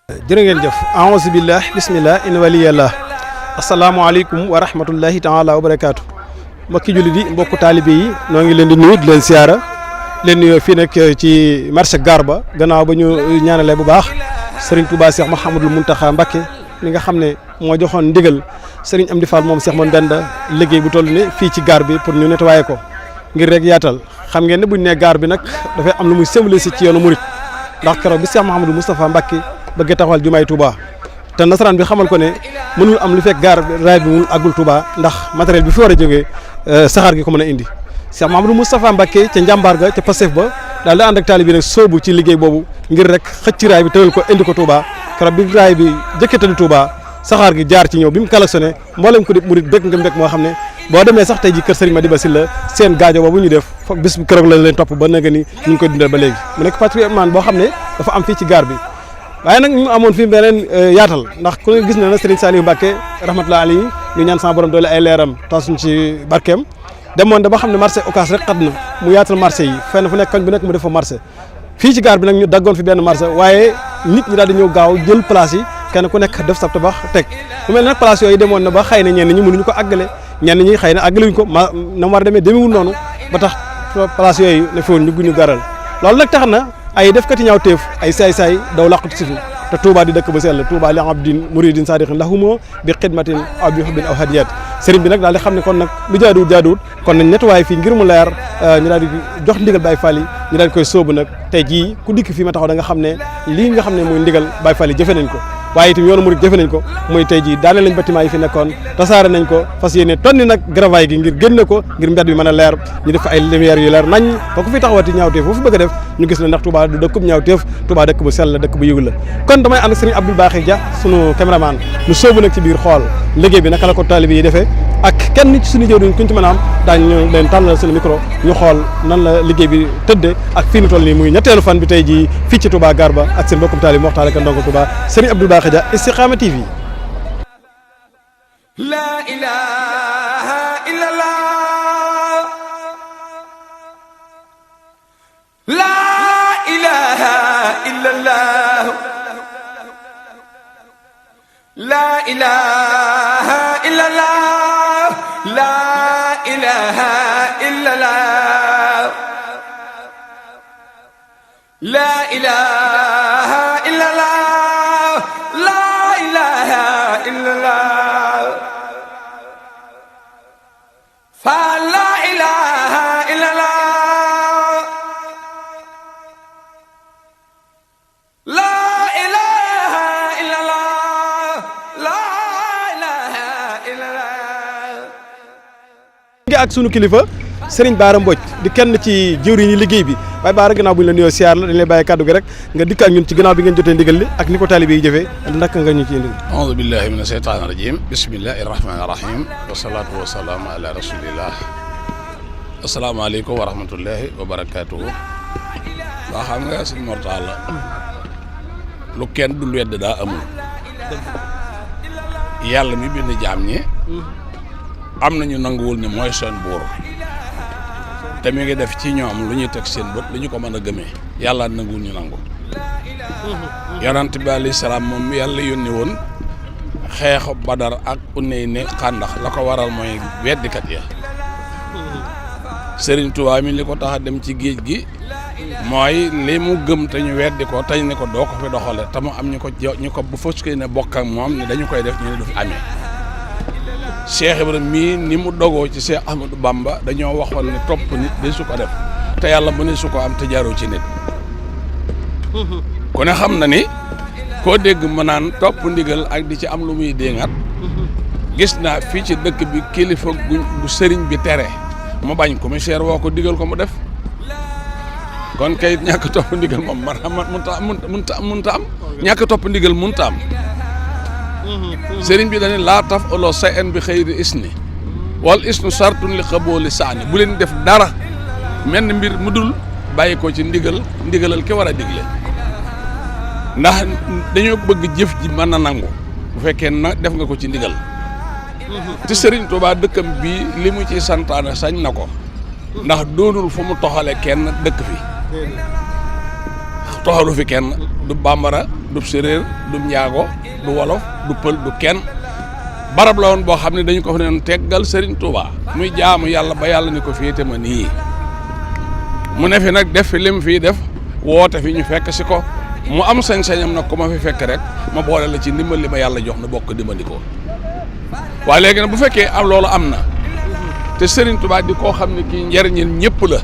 jërë ngeen jëf aouzu billah bismillah in waliyallah asalaamaaleykum wa rahmatullahi taala wa barakaatu mbokki jullit yi mbokku taalibe yi noo ngi leen di nuyu di leen siyaara leen nuyoo fii nag ci marché Gaar ba gannaaw ba ñu ñaanalee bu baax Serigne Touba Cheikh Mouhamadul Mountakha Mbacké mi nga xam ne moo joxoon ndigal Serigne Amdi Fall moom Cheikh Mouhamed Benda liggéey bu toll ne fii ci gaar bi pour ñu nettoyer ko ngir rek yaatal xam ngeen ne buñ nee gaar bi nag dafay am lu muy symboliser ci yoonu murit ndax keroog bi Cheikh Mouhamadou Moustapha Mbacké bëgg taxawal jumaay Touba te nasaraan bi xamal ko ne mënul am lu fekk gaar raay bi mënul àggul Touba ndax matériel bi fi war a jógee saxaar gi ko mën a indi Cheikh Mouhamadou Moustapha Mbacké ca njàmbaar ga ca Pastef ba daal di ànd ak taalibe bi nag sóobu ci liggéey boobu ngir rek xëcc raay bi tëral ko indi ko Touba keroog bi raay bi jëkkatali Touba saxaar gi jaar ci ñëw bi mu klaxonné mboolem ko di murit bëgg nga mbég moo xam ne boo demee sax tey ji kër Serigne Madiba Sylla seen gaajo boobu ñu def foog bis bu keroog la leen topp ba nga ni ñu ngi koy dundal ba léegi mu nekk patrimoine boo xam ne dafa am fii ci gaar bi waaye nag ñu amoon fi beneen yaatal ndax ku ne gis na Serigne Saliou Mbacké rahmatullahi alayhi ñu ñaan sama borom doole ay leeram tasuñ ci barkeem demoon da ba xam ne marché Ocass rek xat na mu yaatal marché yi fenn fu nekk koñ bu nekk mu def fa marché fii ci gaar bi nag ñu daggoon fi benn marché waaye nit ñi daal di ñëw gaaw jël place yi kenn ku nekk def sab tabax teg mu mel ne nag place yooyu demoon na ba xëy na ñenn ñi mënuñu ko àggale ñenn ñi xëy na àggalewuñ ko na mu war a demee demewul noonu ba tax place yooyu ne fi woon ñu garal loolu nag tax na ay defkati ñaaw teef ay saay-saay daw làqatu si fi te Touba di dëkk ba sell Touba li abdin muridin sadiqin lahumo bi xidmatin aw bi hubbin aw hadiyat sëriñ bi nag daal di xam ne kon nag lu jaaduwul kon nañ nettoyé fii ngir mu leer ñu daal di jox ndigal Baye Fall yi ñu daal di koy sóobu nag tey jii ku dikk fii ma taxaw da nga xam ne lii nga xam ne muy ndigal Baye Fall yi jëfe nañ ko waaye itam yoonu murid jëfe nañ ko muy tey jii daane lañ bâtiment yi fi nekkoon tasaare nañ ko fas yéene tonni nag gravaay gi ngir génne ko ngir mbedd bi mën a leer ñu def ay lumière yu leer nañ ba ku fi taxawati ñaawteef foofu bëgg a def ñu gis ne ndax Touba du dëkkub ñaawteef Touba dëkk bu sell la dëkk bu yiw la kon damay ànd ak Serigne Abdou Bakhy Dia sunu caméraman ñu sóobu nag ci biir xool liggéey bi naka la ko taalibe yi defee ak kenn ci suñu jëwriñ kuñ ci mën a am daañu leen tàllal suñu micro ñu xool nan la liggéey bi tëddee ak fii ñu toll nii muy ñetteelu fan bi tey jii fii ci Touba Gaar ba ak seen mbokkum taalibe mu waxtaan ak ndongo Touba Serigne Abdou Bakhy Dia Istikhama TV. La ilaha illallah. La ilaha illallah. La ilaha illallah. La ilaha illallah. La ilaha illallah. La ilaha illallah. Fa la ilaha illallah. La ilaha illallah. La ilaha illallah. ak sunu kilifa Serigne Bara Mbodj di kenn ci jëwriñ yi liggéey bi waaye Bara gannaaw bu ñu la nuyoo siyaar la dañ lay bàyyi kàddu gi rek nga dikk ak ñun ci gannaaw bi ngeen jotee ndigal li ak ni ko taalibe yi jëfee naka nga ñu ci indil. aoudu billahi mina sheytaani rajim bismillahi rahmani rahim wasalaatu wasalaamu ala rasulillah asalaamaaleykum wa rahmatullahi wa barakatuhu waa xam nga sëñ Mortalla lu kenn dul wedd daa amul yàlla mi bind jaam ñi am nañu nanguwul ne mooy seen buur te mi ngi def ci ñoom lu ñuy teg seen bët lu ñu ko mën a gëmee yàlla nanguwul ñu nangu yonent bi alayhi salaam moom yàlla yónni woon xeexu Badar ak uney ne xàndax la ko waral mooy weddikat ya Serigne Touba mi li ko tax a dem ci géej gi mooy li mu gëm te ñu weddi ko tañ ne ko doo ko fi doxale te mu am ñu ko bu fëskee ne bokk ak moom ne dañu koy def ñu ne du fi amee Cheikh Ibrahima mii ni mu dogoo ci Cheikh Ahmadou Bamba dañoo waxoon ne topp nit de su ko def te yàlla mu ne su ko am te jaaroo ci nit ku ne xam na ni koo dégg ma naan topp ndigal ak di ci am lu muy déngat gis naa fii ci dëkk bi kilifa bu sëriñ bi tere mu bañ commissaire woo ko digal ko mu def kon kay ñàkk topp ndigal moom munta am ñàkk topp ndigal munta am sëriñ bi dañu laa taf olo say en bi xëyri isni wal isnu sartun li xabooli saani bu leen def dara mel ni mbir mu dul bàyyi ko ci ndigalal ki war a digle ndax dañoo bëgg jëf ji mën na nangu bu fekkee na def nga ko ci ndigal te Serigne Touba dëkkam bii li mu ci santaane sañ na ko ndax doonul fu mu toxale kenn dëkk fi toxalu fi kenn du bambara du séréer du njaago du wolof du pël du kenn barab la woon boo xam ne dañu ko fa ne teggal Serigne Touba muy jaamu yàlla ba yàlla ni ko féete ma nii mu ne fi nag def fi lim fii def woote fi ñu fekk si ko mu am sañ-sañam nag ku ma fi fekk rek ma boole la ci ndimbal li ma yàlla jox nu bokk dimbandikoo waaye léegi nag bu fekkee am loolu am na te Serigne Touba di koo xam ne kii njariñil ñëpp la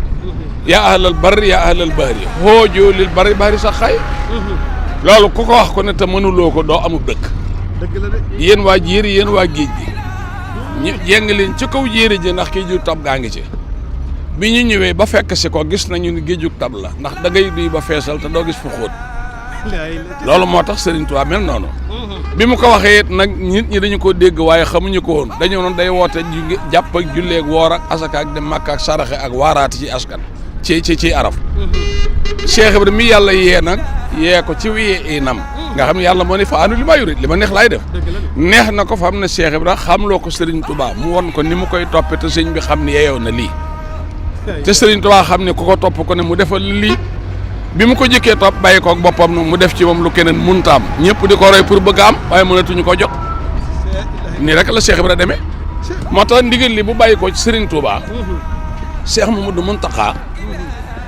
yaa ahlal barri yaa ahlal bahri xoojoo lil bari sax xay loolu ku ko wax ko ne te mënuloo ko doo amul dëkk yéen waa jéeri yéen waa géej gi ñu jéng leen ci kaw jéeri ji ndax kii ju tab gaa ngi ci bi ñu ñëwee ba fekk si ko gis nañu ni géejug tab la ndax da ngay duy ba feesal te doo gis fu xóot loolu moo tax Serigne Touba mel noonu bi mu ko waxee it nag nit ñi dañu ko dégg waaye xamuñu ko woon dañu noon day woote jàpp ak julleeg woor ak asaka ak dem Makka ak saraxe ak waaraati ci askan ci araf Cheikh Ibrahima mi yàlla yee nag yee ko ci wiyee inam nga xam ne yàlla moo ne fa anu li ma yurit li ma neex laay def neex na ko fa am na Cheikh Ibrahima xamloo ko Serigne Touba mu won ko ni mu koy toppe te sëñ bi xam ne yeeyoo na lii te Serigne Touba xam ne ku ko topp ko ne mu defal lii bi mu ko jëkkee topp bàyyi koog boppam nag mu def ci moom lu keneen muntaam ñëpp di ko roy pour bëgg am waaye mënatuñu ko jot nii rek la Cheikh Ibrahima demee moo tax ndigal li bu bàyyi ko ci Serigne Touba Cheikh Mamadou Mountakha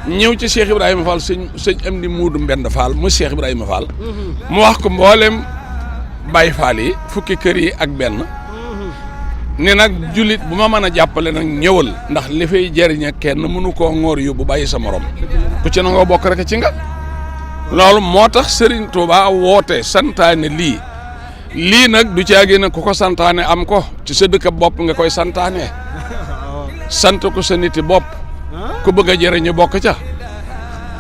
ñëw ci Cheikh Ibrahima Fall sëñ am di Muudu Mbend Fall mu Cheikh Ibrahima Fall mu wax ko mboolem Baye Fall yi fukki kër yi ak benn ne nag jullit bu ma mën a jàppale nag ñëwal ndax li fay jëriñ kenn mënu koo ngóor yóbbu bàyyi sa morom ku ci nangoo bokk rek ci nga loolu moo tax Serigne Touba woote santaane lii nag du caagi ne ku ko santaane am ko ci sa dëkk bopp nga koy santaane sant ko sa niti bopp ku bëgg a jëriñu bokk ca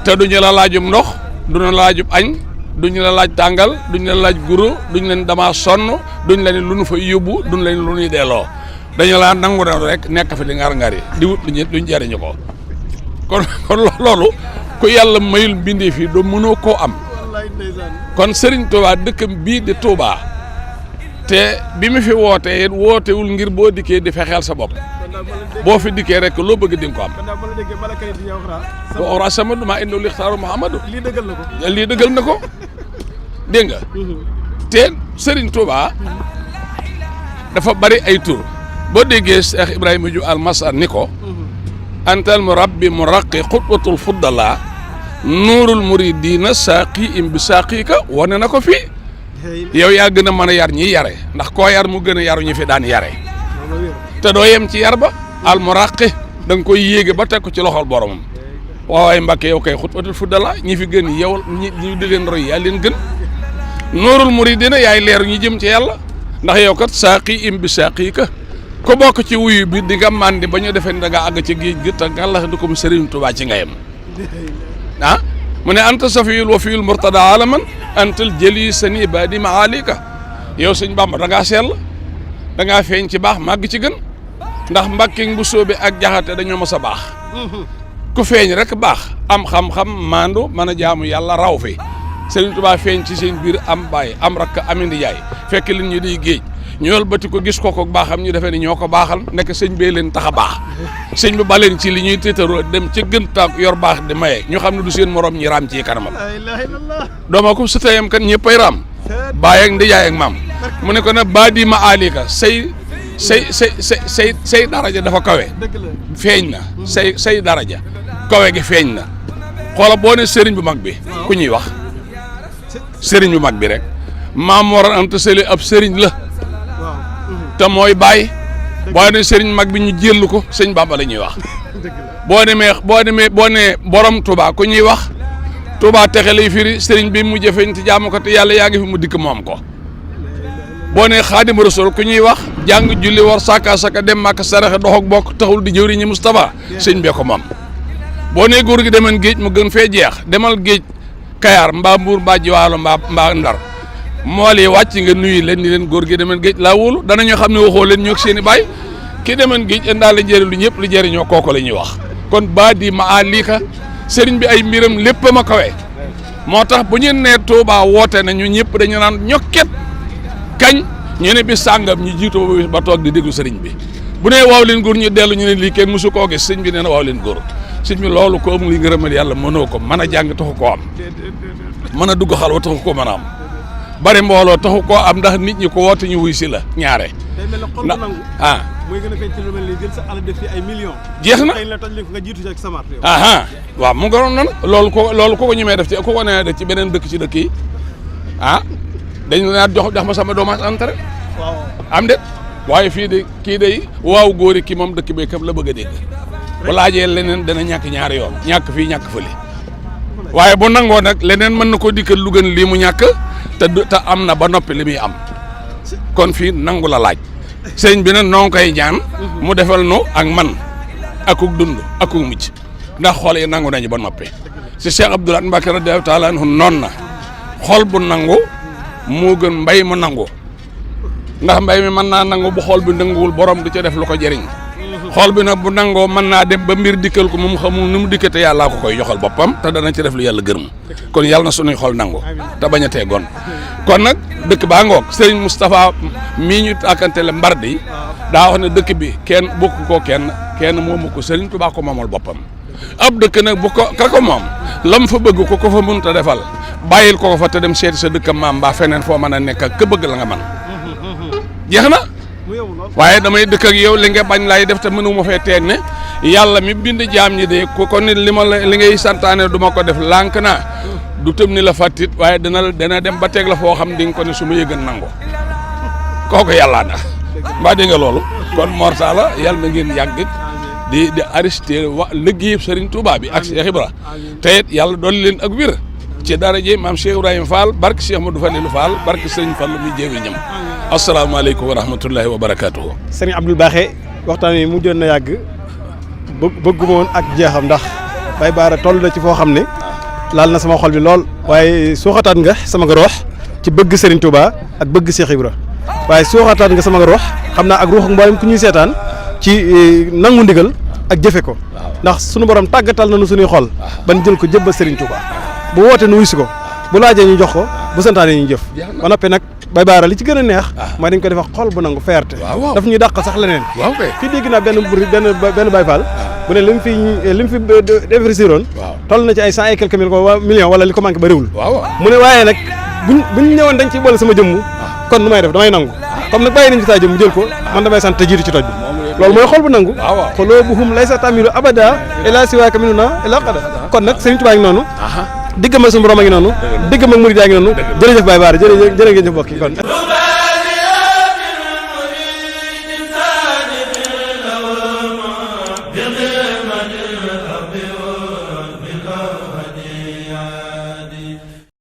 te duñu la laajum ndox duñu la laajum añ duñu la laaj tàngal duñu la laaj guro duñu leen dama sonn duñu la ne lu nu fa yóbbu duñu leen lu ñuy delloo dañu laa nangu rek nekk fi di ngar-ngari di wut luñ jëriñu ko kon loolu ku yàlla mayul mbindee fii doo mënoo koo am kon Serigne Touba dëkkam bii di Touba te bi mu fi wootee wootewul ngir boo dikkee di fexeel sa bopp boo fi dikkee rek loo bëgg di nga ko am bo ora sama duma indoo lixtaaru Muhammadu lii dëggal na ko dégg nga te Serigne Touba dafa bari ay tur boo déggee Cheikh Ibrahima Diouf Almasar ni ko antal murabbi muraqi xutbatul fuddala nuurul muridina saaqi im bi saaqika wane na ko fii yow yaa gën a mën a yar ñi yare ndax koo yar mu gën a yaru ñi fi daan yare te doo yem ci yar ba al muraqi da nga koy yéege ba teg ko ci loxol boromam waawaay Mbàkke yow kay xutbatul fuddala ñi fi gën yow ñi di leen roy yaa leen gën nuurul muridina yaay leeru ñi jëm ci yàlla ndax yow kat saaqi im bi saaqika ko bokk ci wuyu bi di nga màndi ba ñu defee ni da ngaa àgg ci géej gi te ngàllax di ko mu Serigne Touba ci nga yem ah mu ne anta safiyul wa fiyul murtada alaman antal jëli sani badi maalika yow sëñ Bamba da ngaa sell da ngaa feeñ ci baax màgg ci gën ndax Mbàkke bu soobe ak jaxate dañoo mës a baax ku feeñ rek baax am xam-xam maandu mën a jaamu yàlla raw fi Serigne Touba feeñ ci seen biir am baay am rakk amindi yaay fekk leen ñu di géej ñool bati ko gis ko baaxam ñu defee ni ñoo ko baaxal nekk sëñ bee leen tax a baax sëñ bi baleen ci li ñuy téetaroo dem ci gën taak yor baax di maye ñu xam ne du seen morom ñi raam ci kanamam dooma ko su tayam kan ñëppay raam baay ak ndijaay ak maam mu ne ko nag baa di ma alika say daraja dafa kawe feeñ na say daraja kawe gi feeñ na xoola boo ne sëriñ bu mag bi ku ñuy wax sëriñ bu mag bi rek Maam Mor Anta Sali ab sëriñ la te mooy bàyyi boo ne sëriñ mag bi ñu jëllu ko sëñ Bamba la ñuy wax boo nee borom Touba ku ñuy wax Touba texe lay firi sëriñ bi mu jëfeñ ci jaamu ko te yàlla yaa ngi fi mu dikk moom ko boo nee Xaadimu Rasuul ku ñuy wax jàng julli war saka dem Màkka saraxe dox ak bokk taxul di jëwriñu Moustapha sëñ bee ko moom boo nee góor gi demen géej mu gën fee jeex demal géej Kayaar mbaa Mbuur mbaa Jiwaalo mbaa Ndar mool yi wàcc nga nuyu leen ni leen góor gi demen géej laa wóolu danañoo xam ne waxoo leen ñoo seen i baay ki demen géej indaale njëriñ lu ñëpp li jëriñoo kooku la ñuy wax kon baa di ma a liika sëriñ bi ay mbiram lépp ma kawe moo tax bu ñu nee Touba woote nañu ñëpp dañu naan ñokket kañ ñu ne bi sàngam ñu jiitu ba toog di déglu sëriñ bi bu nee waaw leen góor ñu dellu ñu ne lii kenn mosu koo gis sëriñ bi nee na waaw leen góor sëñ bi loolu ko amul ngërëmal yàlla mënoo ko mën a jàng taxu koo am mën a dugg xalwa taxu koo mën a am bari mbooloo taxu koo am ndax nit ñi ko woote ñu wuy si la ñaare. day mel ne xol bu nangu. mooy gën a feeñ ci lu mel ni jël sa alal def fi ay millions. jeex na xëy na toj nga jiitu ci ak samaat yow. waaw mu nga doon noonu loolu ko ñemee def ci ko nee def ci beneen dëkk ci dëkk yi dañ la jox ma sama dommage entrée. waaw am de waaye fii de kii day waaw góori kii moom dëkk bi kam la bëgg a dégg bu laajee leneen dana ñàkk ñaari yoon ñàkk fii ñàkk fële waaye bu nangoo nag leneen mën na ko dikkal lu gën lii mu ñàkk te am na ba noppi li muy am kon fii nangu la laaj sëñ bi nag noo koy ñaan mu defal nu ak man akuk dund akuk mucc ndax xool yi nangu nañu ba noppi si Cheikh Abdoulaye Mbacke radiyallahu taala anhu noonu na xol bu nangu moo gën mbay mu nangu ndax mbay mi mën naa nangu bu xool bi nanguwul borom du ca def lu ko jëriñ xool bi nag bu nangoo mën naa dem ba mbir dikkal ko moom xamul ni mu dikkate yàllaa ko koy joxal boppam te dana ci def lu yàlla gërëm kon yàlla na suñuy xol nangu te bañ a tee gon kon nag dëkk baa ngoog Serigne Moustapha mii ñu tàkkantele Mbardi daa wax ne dëkk bi kenn bokk ko kenn moomu ko Serigne Touba ko moomal boppam ab dëkk nag bu ko ka ko moom lam fa bëgg ko fa mënut a defal bàyyil ko fa te dem seeti sa dëkkam maam mbaa feneen foo mën a nekk ak ka bëgg la nga man jeex na waaye damay dëkk ak yow li nga bañ laay def te mënuma fee teen ne yàlla mi bind jaam ñi de ku ko nit li ngay santaane du ma ko def lànk naa du tëm ni la fàttit waaye dana dem ba teeg la foo xam di nga ko ne su ma yëgën nango kooku yàllaa na mbaa dégg nga loolu kon mortala yàlla na ngeen yàgg di arrêté liggéeyub Serigne Touba bi ak Cheikh Ibra te it yàlla dolli leen ak wér ci daraje maam Cheikh Ibrahima Fall barke Cheikh Modou Fadilou Fall barke Serigne Fall mi jéewi ñam asalaamaaleykum wa rahmatullahi wa barakaatuhu. Serigne Abdoul Bakhe waxtaan wi mujjoon na yàgg bëgguma woon ak jeexam ndax Baye Bara toll na ci foo xam ne laal na sama xol bi lool waaye sooxataat nga sama nga roox ci bëgg Serigne Touba ak bëgg Cheikh Ibra waaye sooxataat nga sama nga roox xam naa ak ruux ak mboolem ku ñuy seetaan ci nangu ndigal ak jëfe ko ndax sunu borom tàggatal nañu suñuy xol ban jël ko jëbbal Serigne Touba bu woote nu wuyu ko bu laajee ñu jox ko bu santaane ñu jëf ba noppi nag Baye Bara li ci gën a neex mooy dañ ko def xol bu nangu fierté daf ñuy dàq sax leneen fii dégg naa benn Baye Fall bu ne li mu fi défrisiroon toll na ci ay 100 et quelques millions wala li ko manqué bariwul mu ne waaye nag buñ ñëwoon dañ ci boole sama jëmm kon nu may def damay nangu comme nag bàyyi nañ ci saa jëmm jël ko man damay sant te jiitu ci toj bi loolu mooy xol bu nangu qulubuhum laysa tamilu abada ila siwaaka minuna ila qada kon nag Serigne Touba ngi noonu diggam ak suñu borom a ngi noonu diggam ak murid yaa ngi noonu jërëjëf Baye Bara jërë ngeen jëf mbokk yi kon